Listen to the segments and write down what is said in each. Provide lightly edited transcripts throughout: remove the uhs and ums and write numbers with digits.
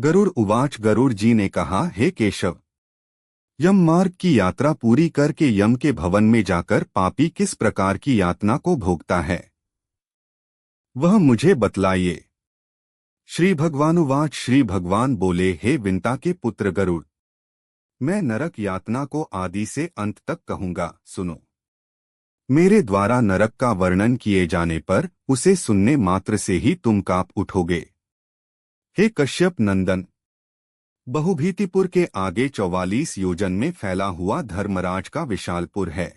गरुड़ उवाच। गरुड़ जी ने कहा, हे केशव, यम मार्ग की यात्रा पूरी करके यम के भवन में जाकर पापी किस प्रकार की यातना को भोगता है, वह मुझे बतलाइए। श्री भगवानुवाच। श्री भगवान बोले, हे विंता के पुत्र गरुड़, मैं नरक यातना को आदि से अंत तक कहूंगा, सुनो। मेरे द्वारा नरक का वर्णन किए जाने पर उसे सुनने मात्र से ही तुम कांप उठोगे। हे कश्यप नंदन, बहुभीतिपुर के आगे 44 योजन में फैला हुआ धर्मराज का विशालपुर है।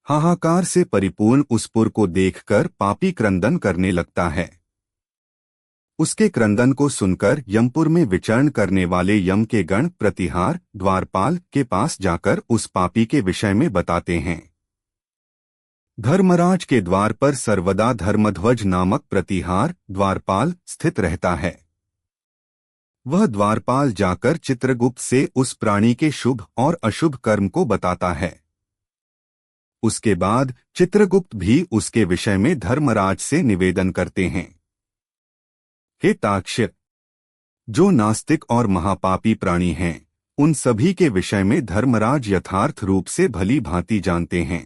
हाहाकार से परिपूर्ण उस पुर को देखकर पापी क्रंदन करने लगता है। उसके क्रंदन को सुनकर यमपुर में विचरण करने वाले यम के गण प्रतिहार द्वारपाल के पास जाकर उस पापी के विषय में बताते हैं। धर्मराज के द्वार पर सर्वदा धर्मध्वज नामक प्रतिहार द्वारपाल स्थित रहता है। वह द्वारपाल जाकर चित्रगुप्त से उस प्राणी के शुभ और अशुभ कर्म को बताता है। उसके बाद चित्रगुप्त भी उसके विषय में धर्मराज से निवेदन करते हैं। हे ताक्ष्य, जो नास्तिक और महापापी प्राणी हैं, उन सभी के विषय में धर्मराज यथार्थ रूप से भली भांति जानते हैं,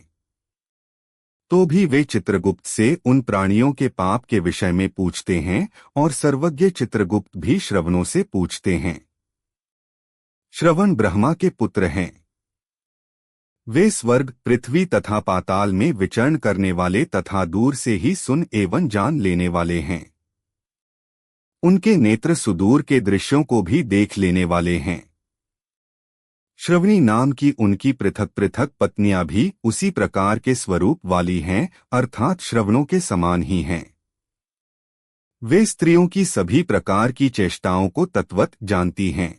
तो भी वे चित्रगुप्त से उन प्राणियों के पाप के विषय में पूछते हैं और सर्वज्ञ चित्रगुप्त भी श्रवणों से पूछते हैं। श्रवण ब्रह्मा के पुत्र हैं। वे स्वर्ग, पृथ्वी तथा पाताल में विचरण करने वाले तथा दूर से ही सुन एवं जान लेने वाले हैं। उनके नेत्र सुदूर के दृश्यों को भी देख लेने वाले हैं। श्रवणी नाम की उनकी पृथक पृथक पत्नियां भी उसी प्रकार के स्वरूप वाली हैं, अर्थात श्रवणों के समान ही हैं। वे स्त्रियों की सभी प्रकार की चेष्टाओं को तत्वत जानती हैं।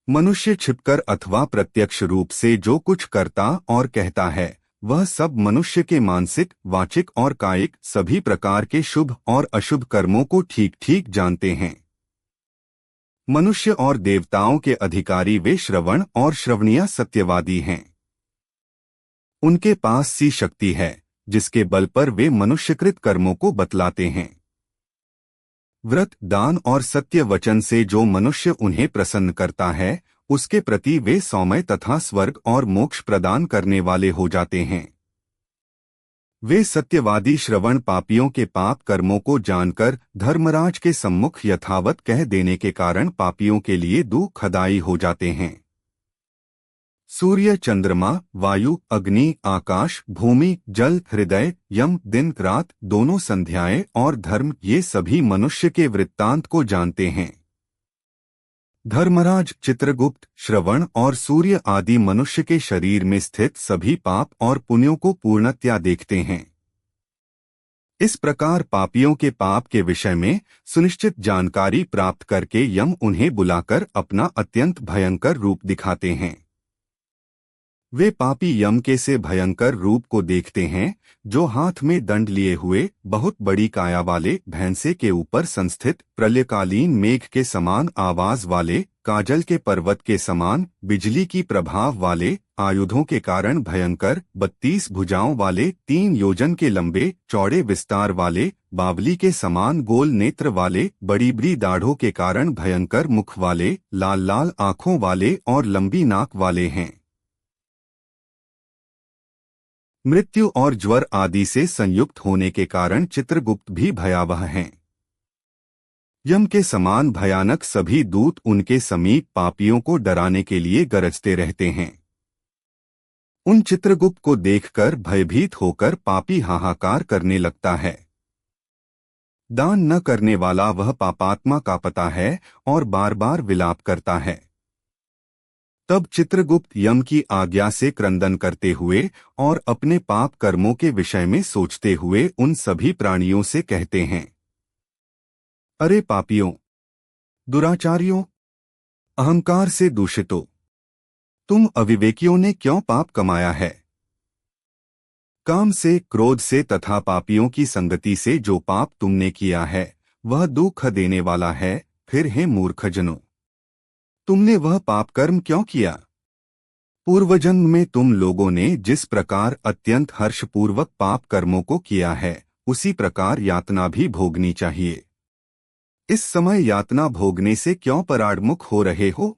मनुष्य छिपकर अथवा प्रत्यक्ष रूप से जो कुछ करता और कहता है, वह सब मनुष्य के मानसिक, वाचिक और कायिक सभी प्रकार के शुभ और अशुभ कर्मों को ठीक ठीक जानते हैं। मनुष्य और देवताओं के अधिकारी वे श्रवण और श्रवणीय सत्यवादी हैं। उनके पास सी शक्ति है जिसके बल पर वे मनुष्यकृत कर्मों को बतलाते हैं। व्रत, दान और सत्य वचन से जो मनुष्य उन्हें प्रसन्न करता है, उसके प्रति वे सौम्य तथा स्वर्ग और मोक्ष प्रदान करने वाले हो जाते हैं। वे सत्यवादी श्रवण पापियों के पाप कर्मों को जानकर धर्मराज के सम्मुख यथावत कह देने के कारण पापियों के लिए दुखदायी हो जाते हैं। सूर्य, चंद्रमा, वायु, अग्नि, आकाश, भूमि, जल, हृदय, यम, दिन रात, दोनों संध्याएं और धर्म, ये सभी मनुष्य के वृत्तांत को जानते हैं। धर्मराज, चित्रगुप्त, श्रवण और सूर्य आदि मनुष्य के शरीर में स्थित सभी पाप और पुण्यों को पूर्णतया देखते हैं। इस प्रकार पापियों के पाप के विषय में सुनिश्चित जानकारी प्राप्त करके यम उन्हें बुलाकर अपना अत्यंत भयंकर रूप दिखाते हैं। वे पापी यम के से भयंकर रूप को देखते हैं, जो हाथ में दंड लिए हुए बहुत बड़ी काया वाले भैंसे के ऊपर संस्थित प्रलयकालीन मेघ के समान आवाज वाले, काजल के पर्वत के समान बिजली की प्रभाव वाले, आयुधों के कारण भयंकर 32 भुजाओं वाले, 3 योजन के लंबे चौड़े विस्तार वाले, बावली के समान गोल नेत्र वाले, बड़ी बड़ी दाढ़ों के कारण भयंकर मुख वाले, लाल लाल आंखों वाले और लंबी नाक वाले हैं। मृत्यु और ज्वर आदि से संयुक्त होने के कारण चित्रगुप्त भी भयावह हैं। यम के समान भयानक सभी दूत उनके समीप पापियों को डराने के लिए गरजते रहते हैं। उन चित्रगुप्त को देखकर भयभीत होकर पापी हाहाकार करने लगता है। दान न करने वाला वह पापात्मा कांपता है और बार बार विलाप करता है। तब चित्रगुप्त यम की आज्ञा से क्रंदन करते हुए और अपने पाप कर्मों के विषय में सोचते हुए उन सभी प्राणियों से कहते हैं, अरे पापियों, दुराचारियों, अहंकार से दूषितों, तुम अविवेकियों ने क्यों पाप कमाया है? काम से, क्रोध से तथा पापियों की संगति से जो पाप तुमने किया है, वह दुख देने वाला है। फिर हे मूर्खजनों, तुमने वह पाप कर्म क्यों किया? पूर्वजन्म में तुम लोगों ने जिस प्रकार अत्यंत हर्षपूर्वक पाप कर्मों को किया है, उसी प्रकार यातना भी भोगनी चाहिए। इस समय यातना भोगने से क्यों पराडमुख हो रहे हो?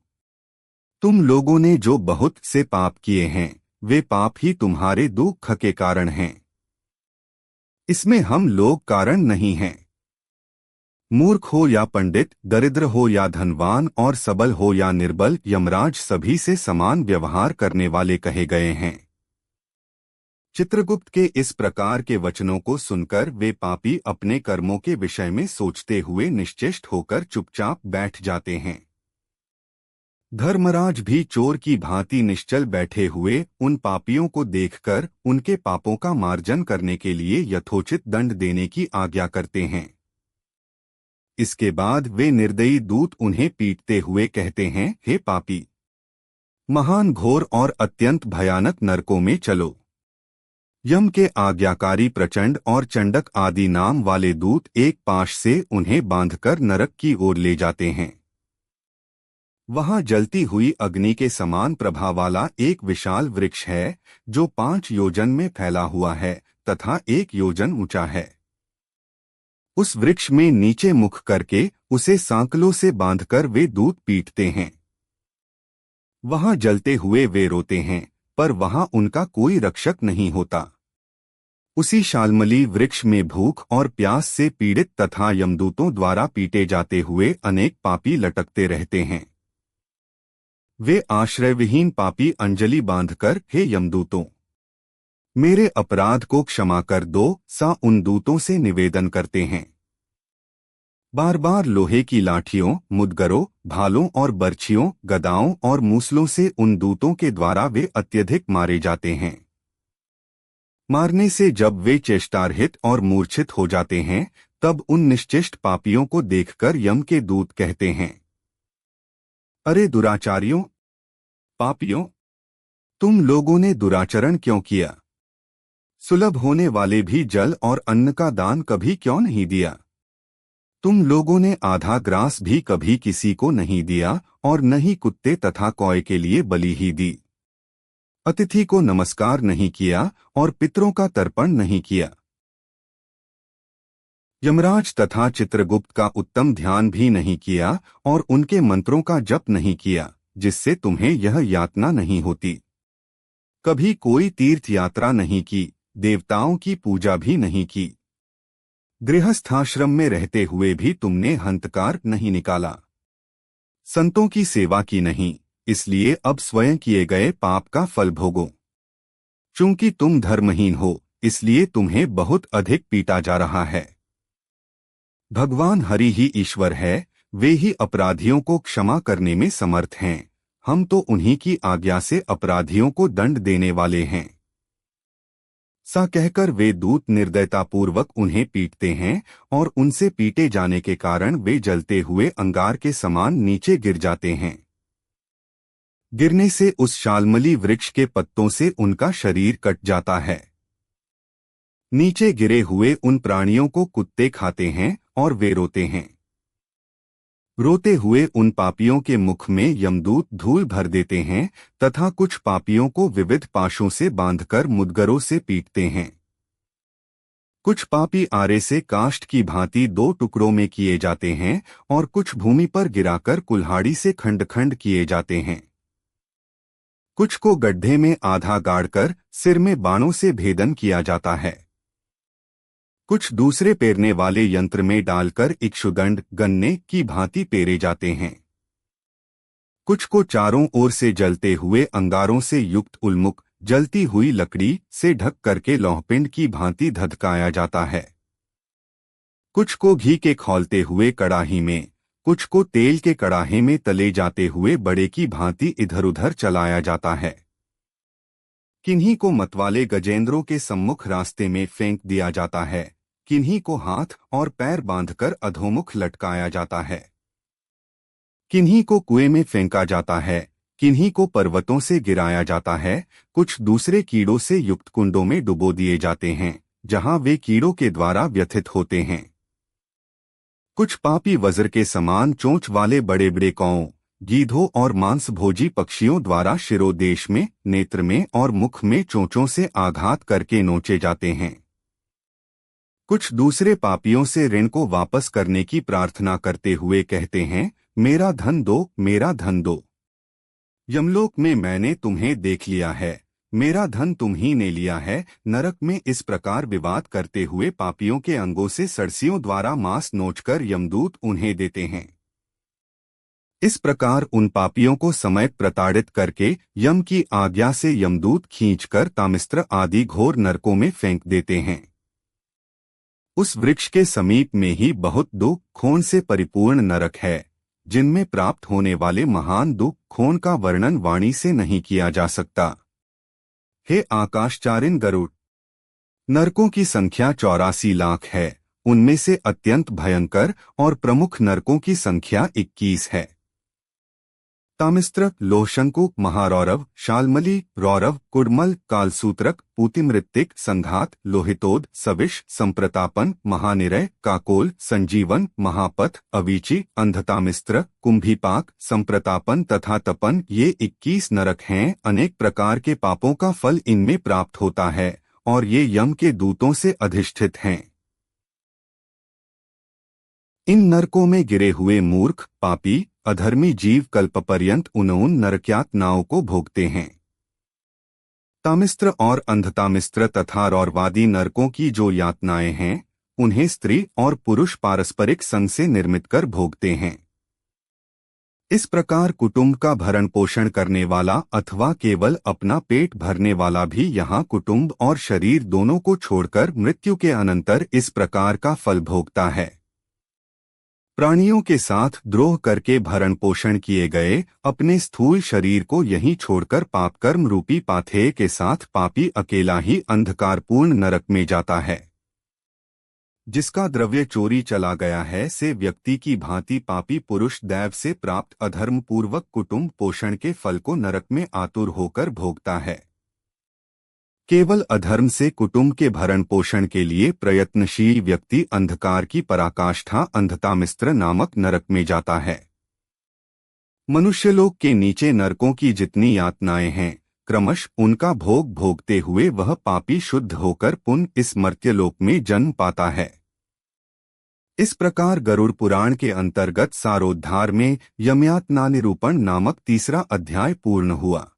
तुम लोगों ने जो बहुत से पाप किए हैं, वे पाप ही तुम्हारे दुख के कारण हैं। इसमें हम लोग कारण नहीं हैं। मूर्ख हो या पंडित, दरिद्र हो या धनवान और सबल हो या निर्बल, यमराज सभी से समान व्यवहार करने वाले कहे गए हैं। चित्रगुप्त के इस प्रकार के वचनों को सुनकर वे पापी अपने कर्मों के विषय में सोचते हुए निश्चेष्ट होकर चुपचाप बैठ जाते हैं। धर्मराज भी चोर की भांति निश्चल बैठे हुए उन पापियों को देखकर उनके पापों का मार्जन करने के लिए यथोचित दंड देने की आज्ञा करते हैं। इसके बाद वे निर्दयी दूत उन्हें पीटते हुए कहते हैं, हे पापी, महान घोर और अत्यंत भयानक नरकों में चलो। यम के आज्ञाकारी प्रचंड और चंडक आदि नाम वाले दूत एक पाश से उन्हें बांधकर नरक की ओर ले जाते हैं। वहां जलती हुई अग्नि के समान प्रभा वाला एक विशाल वृक्ष है, जो 5 योजन में फैला हुआ है तथा 1 योजन ऊंचा है। उस वृक्ष में नीचे मुख करके उसे सांकलों से बांधकर वे दूत पीटते हैं। वहां जलते हुए वे रोते हैं, पर वहां उनका कोई रक्षक नहीं होता। उसी शालमली वृक्ष में भूख और प्यास से पीड़ित तथा यमदूतों द्वारा पीटे जाते हुए अनेक पापी लटकते रहते हैं। वे आश्रयविहीन पापी अंजलि बांधकर, हे यमदूतों, मेरे अपराध को क्षमा कर दो, सा उन दूतों से निवेदन करते हैं। बार बार लोहे की लाठियों, मुदगरों, भालों और बर्छियों, गदाओं और मूसलों से उन दूतों के द्वारा वे अत्यधिक मारे जाते हैं। मारने से जब वे चेष्टारहित और मूर्छित हो जाते हैं, तब उन निश्चेष्ट पापियों को देखकर यम के दूत कहते हैं, अरे दुराचारियों, पापियों, तुम लोगों ने दुराचरण क्यों किया? सुलभ होने वाले भी जल और अन्न का दान कभी क्यों नहीं दिया? तुम लोगों ने आधा ग्रास भी कभी किसी को नहीं दिया और न ही कुत्ते तथा कौए के लिए बलि ही दी। अतिथि को नमस्कार नहीं किया और पितरों का तर्पण नहीं किया। यमराज तथा चित्रगुप्त का उत्तम ध्यान भी नहीं किया और उनके मंत्रों का जप नहीं किया, जिससे तुम्हें यह यातना नहीं होती। कभी कोई तीर्थ यात्रा नहीं की, देवताओं की पूजा भी नहीं की। गृहस्थाश्रम में रहते हुए भी तुमने हंतकार नहीं निकाला। संतों की सेवा की नहीं, इसलिए अब स्वयं किए गए पाप का फल भोगो। चूंकि तुम धर्महीन हो, इसलिए तुम्हें बहुत अधिक पीटा जा रहा है। भगवान हरि ही ईश्वर है, वे ही अपराधियों को क्षमा करने में समर्थ हैं। हम तो उन्हीं की आज्ञा से अपराधियों को दंड देने वाले हैं। सा कहकर वे दूत निर्दयतापूर्वक उन्हें पीटते हैं और उनसे पीटे जाने के कारण वे जलते हुए अंगार के समान नीचे गिर जाते हैं। गिरने से उस शालमली वृक्ष के पत्तों से उनका शरीर कट जाता है। नीचे गिरे हुए उन प्राणियों को कुत्ते खाते हैं और वे रोते हैं। रोते हुए उन पापियों के मुख में यमदूत धूल भर देते हैं तथा कुछ पापियों को विविध पाशों से बांधकर मुदगरों से पीटते हैं। कुछ पापी आरे से काष्ठ की भांति 2 टुकड़ों में किए जाते हैं और कुछ भूमि पर गिराकर कुल्हाड़ी से खंड खंड किए जाते हैं। कुछ को गड्ढे में आधा गाड़कर सिर में बाणों से भेदन किया जाता है। कुछ दूसरे पेरने वाले यंत्र में डालकर इक्षुदंड गन्ने की भांति पेरे जाते हैं। कुछ को चारों ओर से जलते हुए अंगारों से युक्त उल्मुख जलती हुई लकड़ी से ढक करके लौहपिंड की भांति धधकाया जाता है। कुछ को घी के खौलते हुए कड़ाही में, कुछ को तेल के कड़ाहे में तले जाते हुए बड़े की भांति इधर उधर चलाया जाता है। किन्हीं को मतवाले गजेंद्रों के सम्मुख रास्ते में फेंक दिया जाता है, किन्हीं को हाथ और पैर बांधकर अधोमुख लटकाया जाता है। किन्हीं को कुएं में फेंका जाता है, किन्हीं को पर्वतों से गिराया जाता है, कुछ दूसरे कीड़ों से युक्त कुंडों में डुबो दिए जाते हैं, जहां वे कीड़ों के द्वारा व्यथित होते हैं। कुछ पापी वज्र के समान चोंच वाले बड़े बड़े कौओं, गीधों और मांसभोजी पक्षियों द्वारा शिरोदेश में, नेत्र में और मुख में चोंचों से आघात करके नोचे जाते हैं। कुछ दूसरे पापियों से ऋण को वापस करने की प्रार्थना करते हुए कहते हैं, मेरा धन दो, मेरा धन दो। यमलोक में मैंने तुम्हें देख लिया है, मेरा धन तुम ही ने लिया है। नरक में इस प्रकार विवाद करते हुए पापियों के अंगों से सरसियों द्वारा मांस नोचकर यमदूत उन्हें देते हैं। इस प्रकार उन पापियों को समय प्रताड़ित करके यम की आज्ञा से यमदूत खींचकर तामिस्त्र आदि घोर नरकों में फेंक देते हैं। उस वृक्ष के समीप में ही बहुत दुख खून से परिपूर्ण नरक है, जिनमें प्राप्त होने वाले महान दुख खून का वर्णन वाणी से नहीं किया जा सकता। हे आकाशचारिन गरुड़, नरकों की संख्या 84 लाख है। उनमें से अत्यंत भयंकर और प्रमुख नरकों की संख्या 21 है। तामिस्त्र, लोहशंकु, महारौरव, शालमली, रौरव, कुडमल, कालसूत्रक, पूतिमृत्तिक, संघात, लोहितोद, सविश, संप्रतापन, महानिरय, काकोल, संजीवन, महापथ, अवीची, अंधतामिस्त्र, कुंभीपाक, संप्रतापन तथा तपन, ये 21 नरक हैं। अनेक प्रकार के पापों का फल इनमें प्राप्त होता है और ये यम के दूतों से अधिष्ठित हैं। इन नरकों में गिरे हुए मूर्ख, पापी, अधर्मी जीव कल्पपर्यंत उन नरक्यातनाओं को भोगते हैं। तामिस्त्र और अंधतामिस्त्र तथा रौरवादी नरकों की जो यातनाएं हैं, उन्हें स्त्री और पुरुष पारस्परिक संग से निर्मित कर भोगते हैं। इस प्रकार कुटुंब का भरण पोषण करने वाला अथवा केवल अपना पेट भरने वाला भी यहाँ कुटुंब और शरीर दोनों को छोड़कर मृत्यु के अनंतर इस प्रकार का फल भोगता है। प्राणियों के साथ द्रोह करके भरण पोषण किए गए अपने स्थूल शरीर को यहीं छोड़कर पापकर्म रूपी पाथेय के साथ पापी अकेला ही अंधकारपूर्ण नरक में जाता है। जिसका द्रव्य चोरी चला गया है, से व्यक्ति की भांति पापी पुरुष दैव से प्राप्त अधर्म पूर्वक कुटुंब पोषण के फल को नरक में आतुर होकर भोगता है। केवल अधर्म से कुटुंब के भरण पोषण के लिए प्रयत्नशील व्यक्ति अंधकार की पराकाष्ठा अंधतामिस्त्र नामक नरक में जाता है। मनुष्यलोक के नीचे नरकों की जितनी यातनाएं हैं, क्रमश उनका भोग भोगते हुए वह पापी शुद्ध होकर पुनः इस मर्त्यलोक में जन्म पाता है। इस प्रकार गरुड़ पुराण के अंतर्गत सारोद्धार में यमयातना निरूपण नामक तीसरा अध्याय पूर्ण हुआ।